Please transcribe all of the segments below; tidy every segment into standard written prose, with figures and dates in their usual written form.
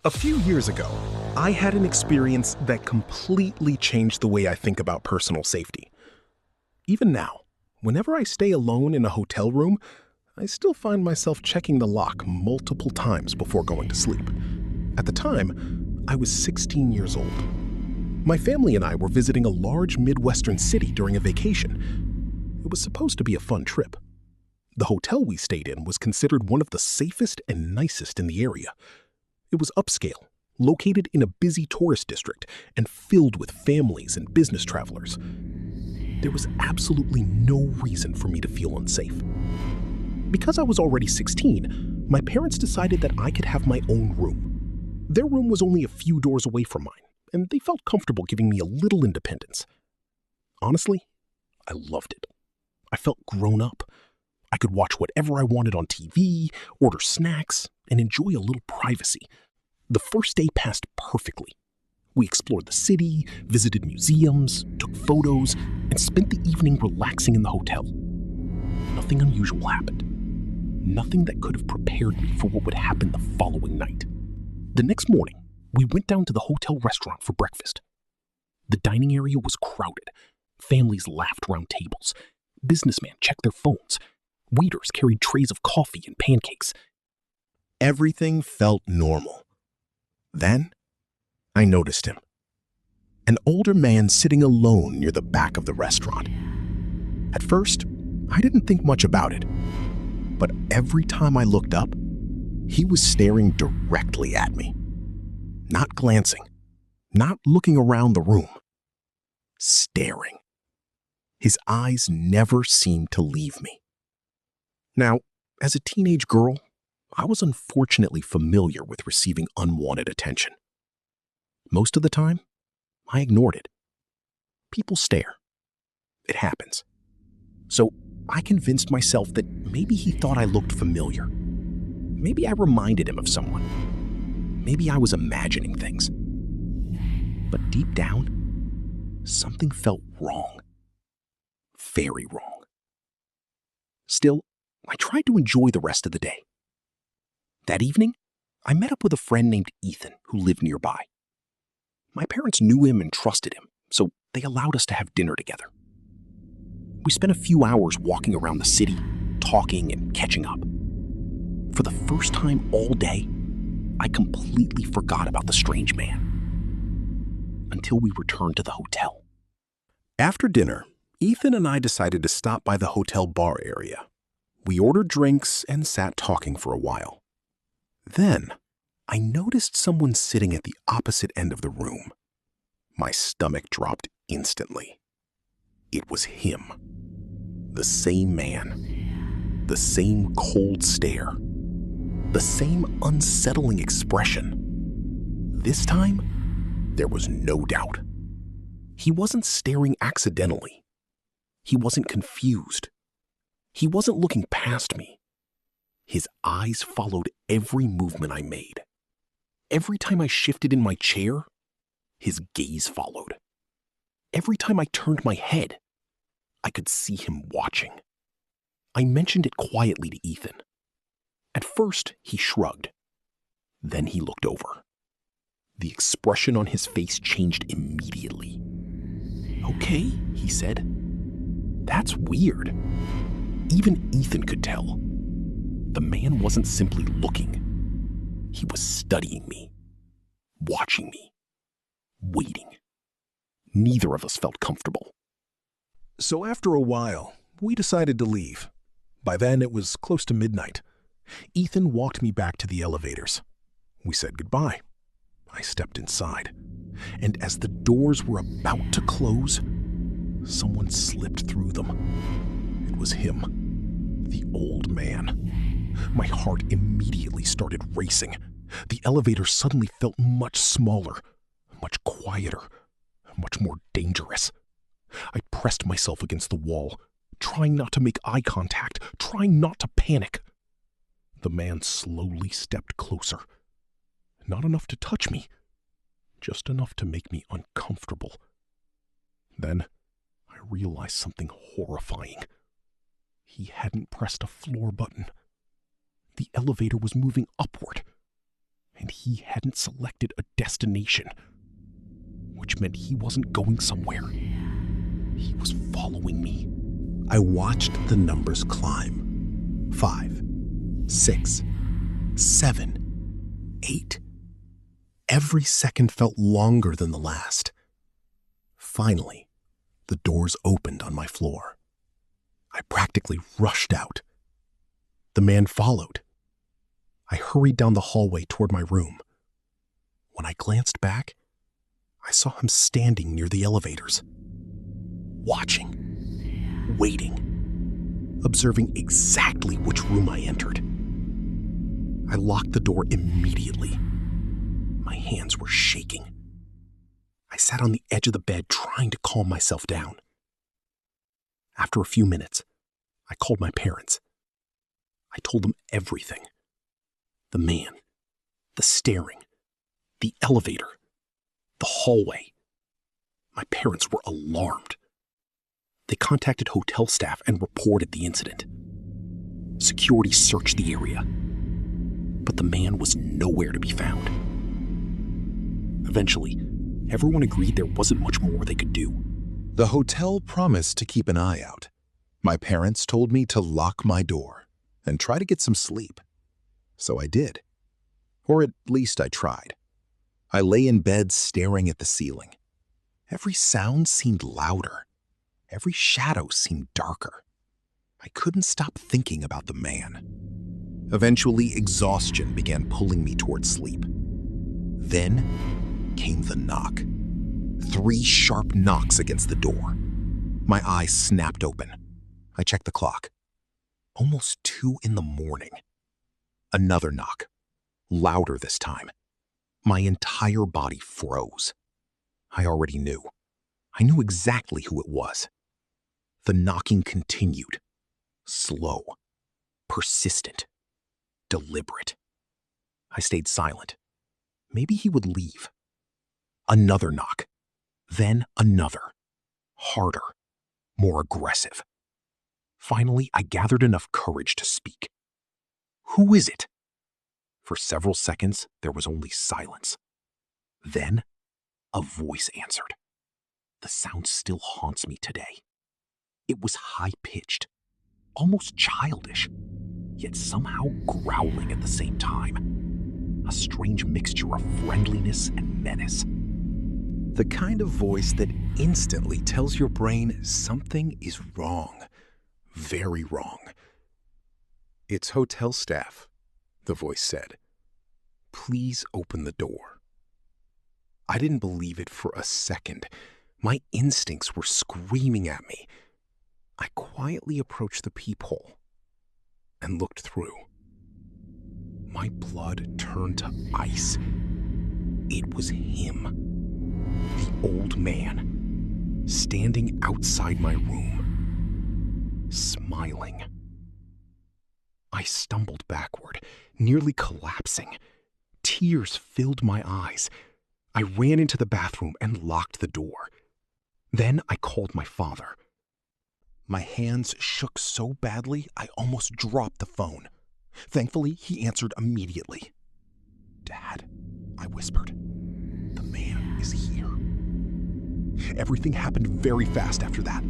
A few years ago, I had an experience that completely changed the way I think about personal safety. Even now, whenever I stay alone in a hotel room, I still find myself checking the lock multiple times before going to sleep. At the time, I was 16 years old. My family and I were visiting a large Midwestern city during a vacation. It was supposed to be a fun trip. The hotel we stayed in was considered one of the safest and nicest in the area. It was upscale, located in a busy tourist district, and filled with families and business travelers. There was absolutely no reason for me to feel unsafe. Because I was already 16, my parents decided that I could have my own room. Their room was only a few doors away from mine, and they felt comfortable giving me a little independence. Honestly, I loved it. I felt grown up. I could watch whatever I wanted on TV, order snacks, and enjoy a little privacy. The first day passed perfectly. We explored the city, visited museums, took photos, and spent the evening relaxing in the hotel. Nothing unusual happened. Nothing that could have prepared me for what would happen the following night. The next morning, we went down to the hotel restaurant for breakfast. The dining area was crowded. Families laughed around tables. Businessmen checked their phones. Waiters carried trays of coffee and pancakes. Everything felt normal. Then, I noticed him. An older man sitting alone near the back of the restaurant. At first, I didn't think much about it. But every time I looked up, he was staring directly at me. Not glancing, not looking around the room. Staring. His eyes never seemed to leave me. Now, as a teenage girl, I was unfortunately familiar with receiving unwanted attention. Most of the time, I ignored it. People stare. It happens. So I convinced myself that maybe he thought I looked familiar. Maybe I reminded him of someone. Maybe I was imagining things. But deep down, something felt wrong. Very wrong. Still, I tried to enjoy the rest of the day. That evening, I met up with a friend named Ethan who lived nearby. My parents knew him and trusted him, so they allowed us to have dinner together. We spent a few hours walking around the city, talking and catching up. For the first time all day, I completely forgot about the strange man. Until we returned to the hotel. After dinner, Ethan and I decided to stop by the hotel bar area. We ordered drinks and sat talking for a while. Then, I noticed someone sitting at the opposite end of the room. My stomach dropped instantly. It was him. The same man. The same cold stare. The same unsettling expression. This time, there was no doubt. He wasn't staring accidentally. He wasn't confused. He wasn't looking past me. His eyes followed every movement I made. Every time I shifted in my chair, his gaze followed. Every time I turned my head, I could see him watching. I mentioned it quietly to Ethan. At first, he shrugged. Then he looked over. The expression on his face changed immediately. "Okay," he said. "That's weird." Even Ethan could tell. The man wasn't simply looking. He was studying me, watching me, waiting. Neither of us felt comfortable. So after a while, we decided to leave. By then, it was close to midnight. Ethan walked me back to the elevators. We said goodbye. I stepped inside, and as the doors were about to close, someone slipped through them. It was him, the old man. My heart immediately started racing. The elevator suddenly felt much smaller, much quieter, much more dangerous. I pressed myself against the wall, trying not to make eye contact, trying not to panic. The man slowly stepped closer. Not enough to touch me, just enough to make me uncomfortable. Then I realized something horrifying. He hadn't pressed a floor button. The elevator was moving upward, And he hadn't selected a destination, which meant he wasn't going somewhere. He was following me. I watched the numbers climb. 5, 6, 7, 8. Every second felt longer than the last. Finally, the doors opened on my floor. I practically rushed out. The man followed. I hurried down the hallway toward my room. When I glanced back, I saw him standing near the elevators, watching, waiting, observing exactly which room I entered. I locked the door immediately. My hands were shaking. I sat on the edge of the bed trying to calm myself down. After a few minutes, I called my parents. I told them everything. The man, the staring, the elevator, the hallway. My parents were alarmed. They contacted hotel staff and reported the incident. Security searched the area, but the man was nowhere to be found. Eventually, everyone agreed there wasn't much more they could do. The hotel promised to keep an eye out. My parents told me to lock my door and try to get some sleep. So I did. Or at least I tried. I lay in bed staring at the ceiling. Every sound seemed louder. Every shadow seemed darker. I couldn't stop thinking about the man. Eventually, exhaustion began pulling me towards sleep. Then came the knock. 3 sharp knocks against the door. My eyes snapped open. I checked the clock. Almost 2 in the morning. Another knock, louder this time. My entire body froze. I already knew. I knew exactly who it was. The knocking continued. Slow, persistent, deliberate. I stayed silent. Maybe he would leave. Another knock. Then another. Harder, more aggressive. Finally, I gathered enough courage to speak. Who is it? For several seconds, there was only silence. Then, a voice answered. The sound still haunts me today. It was high-pitched, almost childish, yet somehow growling at the same time. A strange mixture of friendliness and menace. The kind of voice that instantly tells your brain something is wrong. Very wrong. "It's hotel staff," the voice said. "Please open the door." I didn't believe it for a second. My instincts were screaming at me. I quietly approached the peephole and looked through. My blood turned to ice. It was him, the old man, standing outside my room, smiling. I stumbled backward, nearly collapsing. Tears filled my eyes. I ran into the bathroom and locked the door. Then I called my father. My hands shook so badly I almost dropped the phone. Thankfully, he answered immediately. "Dad," I whispered, "the man is here." Everything happened very fast after that.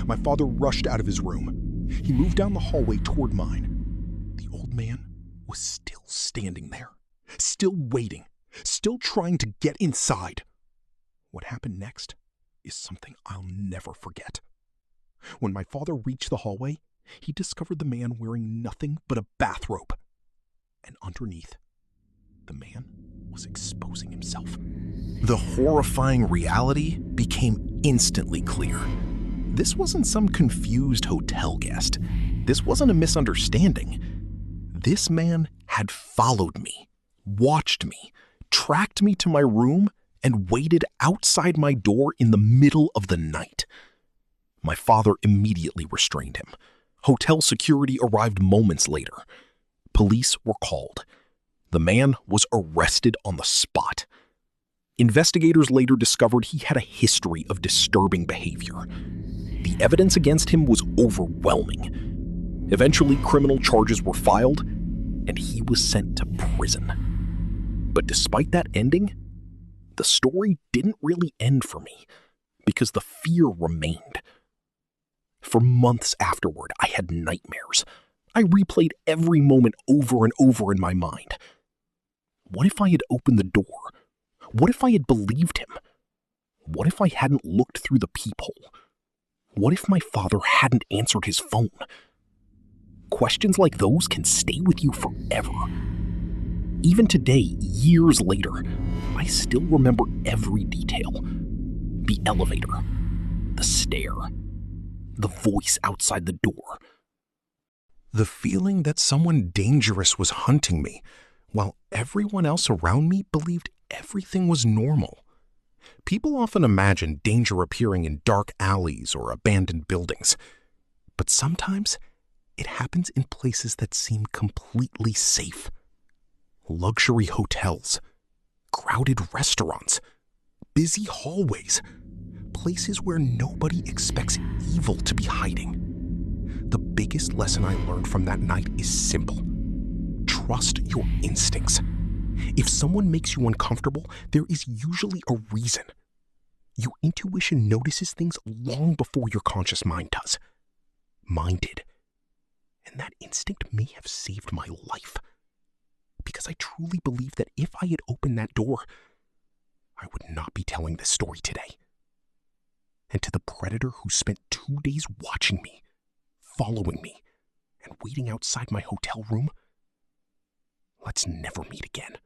My father rushed out of his room. He moved down the hallway toward mine. The old man was still standing there, still waiting, still trying to get inside. What happened next is something I'll never forget. When my father reached the hallway, he discovered the man wearing nothing but a bathrobe. And underneath, the man was exposing himself. The horrifying reality became instantly clear. This wasn't some confused hotel guest. This wasn't a misunderstanding. This man had followed me, watched me, tracked me to my room, and waited outside my door in the middle of the night. My father immediately restrained him. Hotel security arrived moments later. Police were called. The man was arrested on the spot. Investigators later discovered he had a history of disturbing behavior. The evidence against him was overwhelming. Eventually, criminal charges were filed, and he was sent to prison. But despite that ending, the story didn't really end for me because the fear remained. For months afterward, I had nightmares. I replayed every moment over and over in my mind. What if I had opened the door? What if I had believed him? What if I hadn't looked through the peephole? What if my father hadn't answered his phone? Questions like those can stay with you forever. Even today, years later, I still remember every detail. The elevator, the stair, the voice outside the door. The feeling that someone dangerous was hunting me, while everyone else around me believed everything was normal. People often imagine danger appearing in dark alleys or abandoned buildings, but sometimes it happens in places that seem completely safe. Luxury hotels, crowded restaurants, busy hallways, places where nobody expects evil to be hiding. The biggest lesson I learned from that night is simple. Trust your instincts. If someone makes you uncomfortable, there is usually a reason. Your intuition notices things long before your conscious mind does. Mine did. And that instinct may have saved my life. Because I truly believe that if I had opened that door, I would not be telling this story today. And to the predator who spent 2 days watching me, following me, and waiting outside my hotel room, let's never meet again.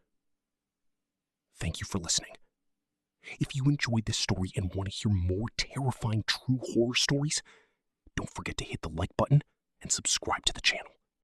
Thank you for listening. If you enjoyed this story and want to hear more terrifying true horror stories, don't forget to hit the like button and subscribe to the channel.